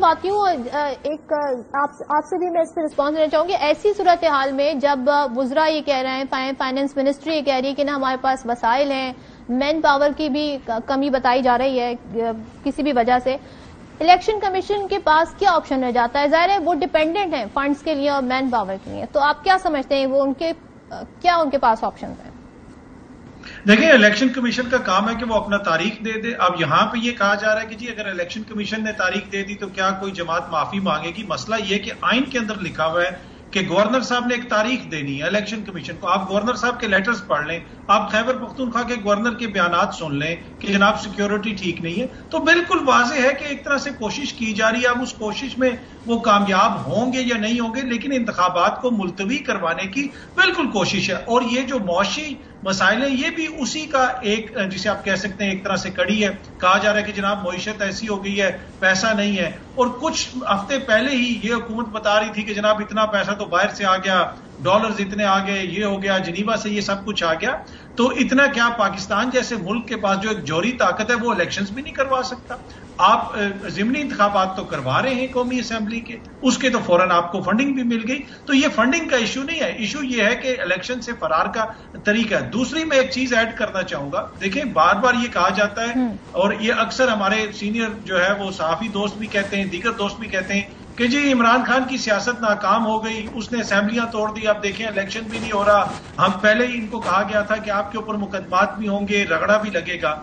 آتی ہوں ایک آپ سے بھی میں اس پہ رسپانس دینا چاہوں گی. ایسی صورتحال میں جب وزراء یہ کہہ رہے ہیں, فائنانس منسٹری یہ کہہ رہی ہے کہ نا ہمارے پاس وسائل ہیں, مین پاور کی بھی کمی بتائی جا رہی ہے کسی بھی وجہ سے, الیکشن کمیشن کے پاس کیا آپشن رہ جاتا ہے؟ ظاہر ہے وہ ڈیپینڈنٹ ہیں فنڈز کے لیے اور مین پاور کے لیے, تو آپ کیا سمجھتے ہیں وہ ان کے پاس آپشنز ہیں؟ دیکھیں, الیکشن کمیشن کا کام ہے کہ وہ اپنا تاریخ دے دے. اب یہاں پہ یہ کہا جا رہا ہے کہ جی اگر الیکشن کمیشن نے تاریخ دے دی تو کیا کوئی جماعت معافی مانگے گی؟ مسئلہ یہ کہ آئین کے اندر لکھا ہوا ہے کہ گورنر صاحب نے ایک تاریخ دینی ہے الیکشن کمیشن کو. آپ گورنر صاحب کے لیٹرز پڑھ لیں, آپ خیبر پختونخوا کے گورنر کے بیانات سن لیں کہ جناب سیکیورٹی ٹھیک نہیں ہے, تو بالکل واضح ہے کہ ایک طرح سے کوشش کی جا رہی ہے. اب اس کوشش میں وہ کامیاب ہوں گے یا نہیں ہوں گے, لیکن انتخابات کو ملتوی کروانے کی بالکل کوشش ہے. اور یہ جو معاشی مسائل ہیں یہ بھی اسی کا ایک, جسے آپ کہہ سکتے ہیں ایک طرح سے کڑی ہے. کہا جا رہا ہے کہ جناب معیشت ایسی ہو گئی ہے, پیسہ نہیں ہے, اور کچھ ہفتے پہلے ہی یہ حکومت بتا رہی تھی کہ جناب اتنا پیسہ تو باہر سے آ گیا, ڈالرز اتنے آ گئے, یہ ہو گیا, جنیوا سے یہ سب کچھ آ گیا. تو اتنا کیا پاکستان جیسے ملک کے پاس جو ایک جوہری طاقت ہے وہ الیکشنز بھی نہیں کروا سکتا؟ آپ ضمنی انتخابات تو کروا رہے ہیں قومی اسمبلی کے, اس کے تو فوراً آپ کو فنڈنگ بھی مل گئی. تو یہ فنڈنگ کا ایشو نہیں ہے, ایشو یہ ہے کہ الیکشن سے فرار کا طریقہ ہے. دوسری میں ایک چیز ایڈ کرنا چاہوں گا, دیکھیں بار بار یہ کہا جاتا ہے اور یہ اکثر ہمارے سینئر جو ہے وہ صحافی دوست بھی کہتے ہیں, دیگر دوست بھی کہتے ہیں کہ جی عمران خان کی سیاست ناکام ہو گئی, اس نے اسمبلیاں توڑ دی, اب دیکھیں الیکشن بھی نہیں ہو رہا. ہم پہلے ہی ان کو کہا گیا تھا کہ آپ کے اوپر مقدمات بھی ہوں گے, رگڑا بھی لگے گا.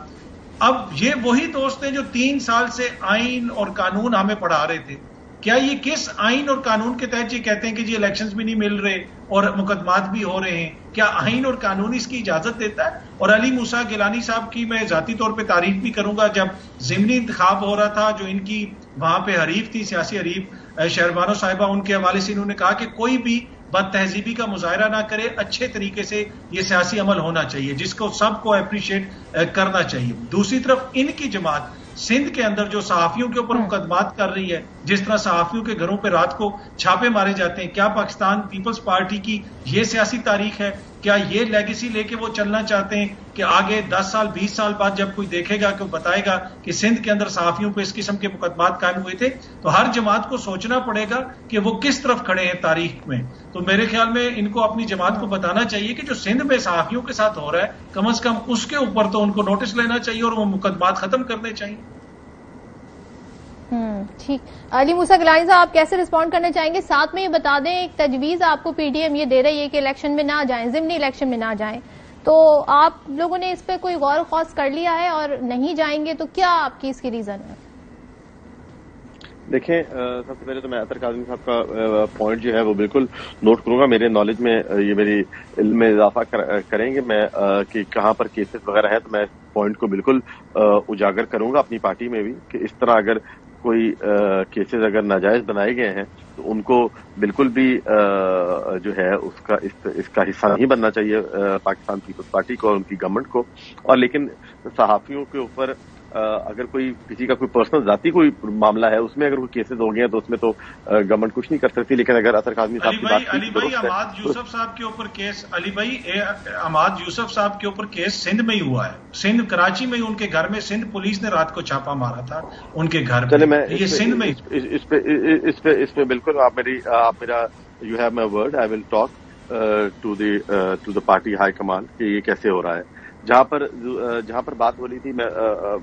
اب یہ وہی دوست ہیں جو 3 سال سے آئین اور قانون ہمیں پڑھا رہے تھے. کیا یہ کس آئین اور قانون کے تحت یہ کہتے ہیں کہ جی الیکشنز بھی نہیں مل رہے اور مقدمات بھی ہو رہے ہیں؟ کیا آئین اور قانون اس کی اجازت دیتا ہے؟ اور علی موسیٰ گیلانی صاحب کی میں ذاتی طور پہ تعریف بھی کروں گا, جب ضمنی انتخاب ہو رہا تھا جو ان کی وہاں پہ حریف تھی, سیاسی حریف شہربانو صاحبہ, ان کے حوالے سے انہوں نے کہا کہ کوئی بھی بد تہذیبی کا مظاہرہ نہ کرے, اچھے طریقے سے یہ سیاسی عمل ہونا چاہیے جس کو سب کو اپریشیٹ کرنا چاہیے. دوسری طرف ان کی جماعت سندھ کے اندر جو صحافیوں کے اوپر مقدمات کر رہی ہے, جس طرح صحافیوں کے گھروں پہ رات کو چھاپے مارے جاتے ہیں, کیا پاکستان پیپلز پارٹی کی یہ سیاسی تاریخ ہے؟ کیا یہ لیگیسی لے کے وہ چلنا چاہتے ہیں کہ آگے 10 سال 20 سال بعد جب کوئی دیکھے گا کہ بتائے گا کہ سندھ کے اندر صحافیوں پہ اس قسم کے مقدمات قائم ہوئے تھے؟ تو ہر جماعت کو سوچنا پڑے گا کہ وہ کس طرف کھڑے ہیں تاریخ میں. تو میرے خیال میں ان کو اپنی جماعت کو بتانا چاہیے کہ جو سندھ میں صحافیوں کے ساتھ ہو رہا ہے کم از کم اس کے اوپر تو ان کو نوٹس لینا چاہیے اور وہ مقدمات ختم کرنے چاہیے. ٹھیک. علی موسیٰ گیلانی صاحب آپ کیسے رسپونڈ کرنا چاہیں گے؟ ساتھ میں یہ بتا دیں ایک تجویز آپ کو پی ڈی ایم یہ دے رہی ہے کہ الیکشن میں نہ جائیں, ضمنی الیکشن میں نہ جائیں, تو آپ لوگوں نے اس پہ کوئی غور و خوض کر لیا ہے؟ اور نہیں جائیں گے تو کیا آپ کی اس کی ریزن ہے؟ دیکھیں, سب سے پہلے تو میں اطہر کاظمی صاحب کا پوائنٹ جو ہے وہ بالکل نوٹ کروں گا. میرے نالج میں یہ میری علم میں اضافہ کریں گے میں کہ کہاں پر کیسز وغیرہ ہے, تو میں اس پوائنٹ کو بالکل اجاگر کروں گا اپنی پارٹی میں بھی کہ اس طرح اگر کوئی کیسز اگر ناجائز بنائے گئے ہیں تو ان کو بالکل بھی جو ہے اس کا حصہ نہیں بننا چاہیے پاکستان پیپلز پارٹی کو اور ان کی گورنمنٹ کو. اور لیکن صحافیوں کے اوپر اگر کوئی کسی کا کوئی پرسنل ذاتی کوئی معاملہ ہے اس میں اگر کوئی کیسز ہو گئے ہیں تو اس میں تو گورنمنٹ کچھ نہیں کر سکتی. لیکن اگر اطہر کاظمی صاحب کی بات علی بھائی عماد یوسف صاحب کے اوپر کیس, علی بھائی عماد یوسف صاحب کے اوپر کیس سندھ میں ہی ہوا ہے, سندھ کراچی میں ان کے گھر میں سندھ پولیس نے رات کو چھاپا مارا تھا ان کے گھر میں. میں یہ سندھ میں اس پہ بالکل آپ میرا you have my word, I will talk to the party high command کہ یہ کیسے ہو رہا ہے. جہاں پر بات ہو رہی تھی, میں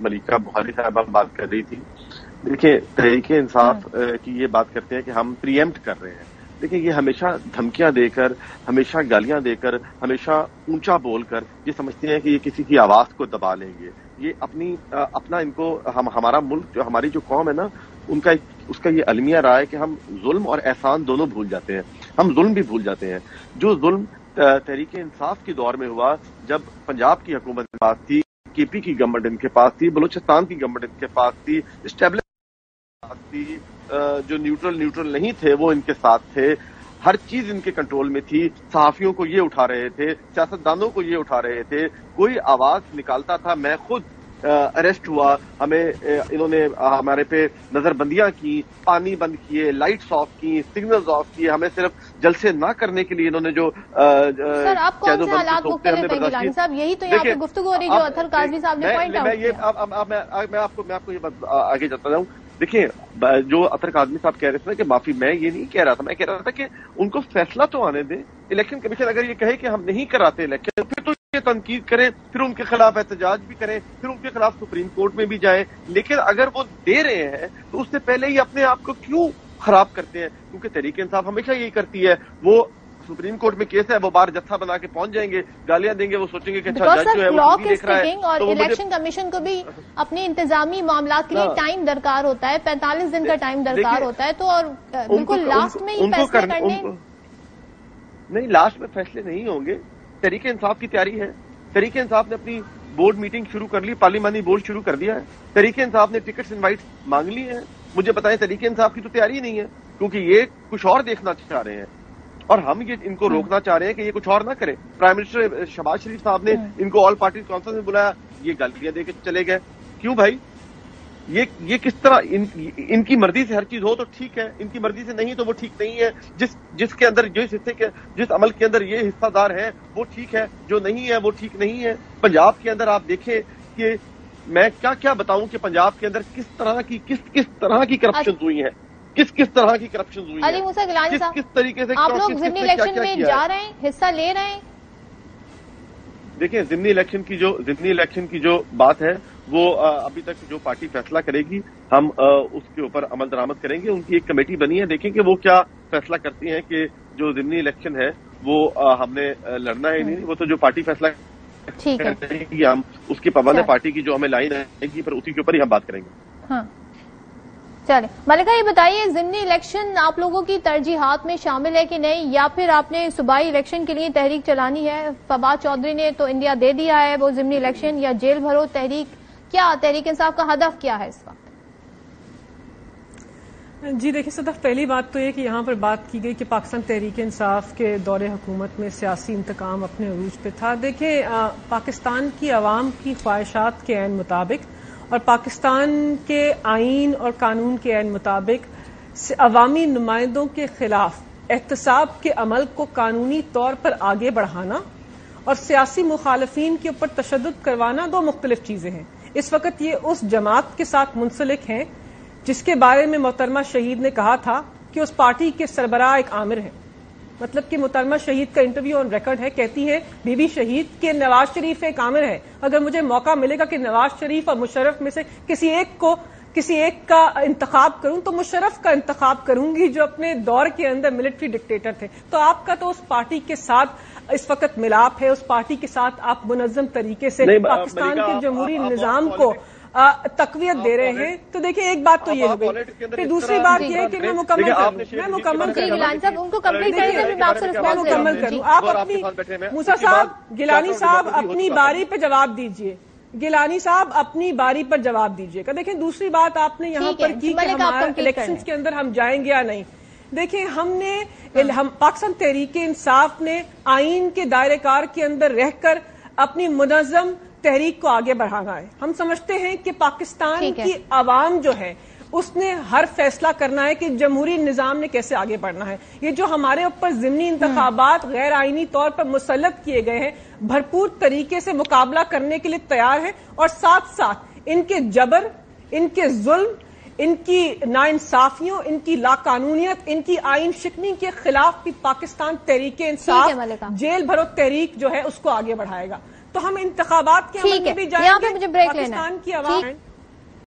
ملیکہ بخاری صاحبہ بات کر رہی تھی. دیکھیں تحریک انصاف کی یہ بات کرتے ہیں کہ ہم پریمپٹ کر رہے ہیں. دیکھیں یہ ہمیشہ دھمکیاں دے کر, ہمیشہ گالیاں دے کر, ہمیشہ اونچا بول کر یہ سمجھتے ہیں کہ یہ کسی کی آواز کو دبا لیں گے. یہ اپنا ان کو ہمارا ملک جو ہماری جو قوم ہے نا اس کا یہ المیہ رہا ہے کہ ہم ظلم اور احسان دونوں بھول جاتے ہیں. ہم ظلم بھی بھول جاتے ہیں. جو ظلم تحریک انصاف کے دور میں ہوا جب پنجاب کی حکومت کے پاس تھی, کے پی کی گورنمنٹ ان کے پاس تھی, بلوچستان کی گورنمنٹ ان کے پاس تھی, اسٹیبلش تھی, جو نیوٹرل نہیں تھے وہ ان کے ساتھ تھے, ہر چیز ان کے کنٹرول میں تھی. صحافیوں کو یہ اٹھا رہے تھے, سیاستدانوں کو یہ اٹھا رہے تھے, کوئی آواز نکالتا تھا. میں خود اریسٹ ہوا, ہمیں انہوں نے ہمارے پہ نظر بندیاں کی, پانی بند کیے, لائٹس آف کی, سگنلز آف کیے. ہمیں صرف جلسے نہ کرنے کے لیے انہوں نے جو سر آپ کون سے حالات مختلف ہیں گیلانی صاحب, یہی تو یہاں پہ گفتگو ہو رہی جو اطہر کاظمی صاحب نے پوائنٹ آؤٹ کیا. میں آپ کو یہ بات آگے جاتا جاؤں. دیکھیں جو اطہر کاظمی صاحب کہہ رہے تھے نا کہ معافی، میں یہ نہیں کہہ رہا تھا، میں کہہ رہا تھا کہ ان کو فیصلہ تو آنے دیں. الیکشن کمیشن اگر یہ کہے کہ ہم نہیں کراتے الیکشن، پھر تو یہ تنقید کریں، پھر ان کے خلاف احتجاج بھی کریں، پھر ان کے خلاف سپریم کورٹ میں بھی جائیں. لیکن اگر وہ دے رہے ہیں تو اس سے پہلے ہی اپنے آپ کو کیوں خراب کرتے ہیں؟ کیونکہ تحریک انصاف ہمیشہ یہی کرتی ہے. وہ سپریم کورٹ میں کیس ہے، وہ باہر جتھا بنا کے پہنچ جائیں گے، گالیاں دیں گے، وہ سوچیں گے کہ اچھا جج جو ہے وہ دیکھ رہا ہے. اور الیکشن کمیشن کو بھی اپنے انتظامی معاملات کے لیے ٹائم درکار ہوتا ہے، 45 دن کا ٹائم درکار ہوتا ہے. تو اور بالکل لاسٹ میں ہی فیصلے کرنے نہیں، لاسٹ میں فیصلے نہیں ہوں گے. تحریک انصاف کی تیاری ہے. تحریک انصاف نے اپنی بورڈ میٹنگ شروع کر لی، پارلیمانی بورڈ شروع کر دیا ہے. تحریک انصاف نے ٹکٹس انوائٹ مانگ لی ہیں. مجھے بتائیں تحریک انصاف کی تو تیاری نہیں ہے، کیونکہ یہ کچھ اور دیکھنا چاہ رہے ہیں اور ہم یہ ان کو روکنا چاہ رہے ہیں کہ یہ کچھ اور نہ کرے. پرائم منسٹر شہباز شریف صاحب نے ان کو آل پارٹیز کانفرنس میں بلایا، یہ گالیاں دے کے چلے گئے. کیوں بھائی؟ یہ کس طرح ان کی مرضی سے ہر چیز ہو تو ٹھیک ہے، ان کی مرضی سے نہیں تو وہ ٹھیک نہیں ہے. جس کے اندر جس عمل کے اندر یہ حصہ دار ہے وہ ٹھیک ہے، جو نہیں ہے وہ ٹھیک نہیں ہے. پنجاب کے اندر آپ دیکھیں کہ میں کیا بتاؤں کہ پنجاب کے اندر کس طرح کی کرپشن ہوئی ہیں، کس طرح کی کرپشن ہوئی علی موسیٰ گیلانی صاحب، کس طریقے سے آپ لوگ ضمنی الیکشن میں جا رہے ہیں، حصہ لے رہے ہیں؟ دیکھیں ضمنی الیکشن کی جو بات ہے وہ ابھی تک جو پارٹی فیصلہ کرے گی ہم اس کے اوپر عمل درآمد کریں گے. ان کی ایک کمیٹی بنی ہے، دیکھیں کہ وہ کیا فیصلہ کرتی ہیں کہ جو ضمنی الیکشن ہے وہ ہم نے لڑنا ہے نہیں. وہ تو جو پارٹی فیصلہ کرے گی ہم اس کی پابند ہے. پارٹی کی جو ہمیں لائن آئے گی پھر اسی کے اوپر ہی ہم بات کریں گے. ہاں چلے ملکہ، یہ بتائیے ضمنی الیکشن آپ لوگوں کی ترجیحات میں شامل ہے کہ نہیں، یا پھر آپ نے صوبائی الیکشن کے لیے تحریک چلانی ہے؟ فواد چودھری نے تو انڈیا دے دیا ہے، وہ ضمنی الیکشن یا جیل بھرو تحریک، کیا تحریک انصاف کا ہدف کیا ہے اس وقت؟ جی دیکھیں صدف، پہلی بات تو یہ کہ یہاں پر بات کی گئی کہ پاکستان تحریک انصاف کے دور حکومت میں سیاسی انتقام اپنے عروج پہ تھا. دیکھیں پاکستان کی عوام کی خواہشات کے عین مطابق اور پاکستان کے آئین اور قانون کے عین مطابق عوامی نمائندوں کے خلاف احتساب کے عمل کو قانونی طور پر آگے بڑھانا اور سیاسی مخالفین کے اوپر تشدد کروانا دو مختلف چیزیں ہیں. اس وقت یہ اس جماعت کے ساتھ منسلک ہیں جس کے بارے میں محترمہ شہید نے کہا تھا کہ اس پارٹی کے سربراہ ایک عامر ہیں. مطلب کہ محترمہ شہید کا انٹرویو آن ریکارڈ ہے، کہتی ہے بی بی شہید کہ نواز شریف ایک عامر ہے. اگر مجھے موقع ملے گا کہ نواز شریف اور مشرف میں سے کسی ایک کا انتخاب کروں تو مشرف کا انتخاب کروں گی، جو اپنے دور کے اندر ملٹری ڈکٹیٹر تھے. تو آپ کا تو اس پارٹی کے ساتھ اس وقت ملاپ ہے، اس پارٹی کے ساتھ آپ منظم طریقے سے پاکستان کے جمہوری نظام کو تقویت دے رہے ہیں. تو دیکھیں ایک بات تو یہ ہو گئی. پھر دوسری بات یہ ہے کہ میں مکمل کروں. آپ اپنی موسیٰ صاحب گیلانی صاحب اپنی باری پہ جواب دیجئے. گیلانی صاحب اپنی باری پر جواب دیجئے گا. دیکھیں دوسری بات آپ نے یہاں پر کی کہ ہمارے الیکشنز کے اندر ہم جائیں گے یا نہیں. دیکھیں ہم پاکستان تحریک انصاف نے آئین کے دائرہ کار کے اندر رہ کر اپنی منظم تحریک کو آگے بڑھانا ہے. ہم سمجھتے ہیں کہ پاکستان کی عوام جو ہے اس نے ہر فیصلہ کرنا ہے کہ جمہوری نظام نے کیسے آگے بڑھنا ہے. یہ جو ہمارے اوپر ضمنی انتخابات غیر آئینی طور پر مسلط کیے گئے ہیں، بھرپور طریقے سے مقابلہ کرنے کے لیے تیار ہیں اور ساتھ ساتھ ان کے جبر، ان کے ظلم، ان کی ناانصافیوں، ان کی لاقانونیت، ان کی آئین شکنی کے خلاف بھی پاکستان تحریک انصاف جیل بھرو تحریک جو ہے اس کو آگے بڑھائے گا. تو ہم انتخابات کے عمل میں بھی جائیں گے. پاکستان کی عوام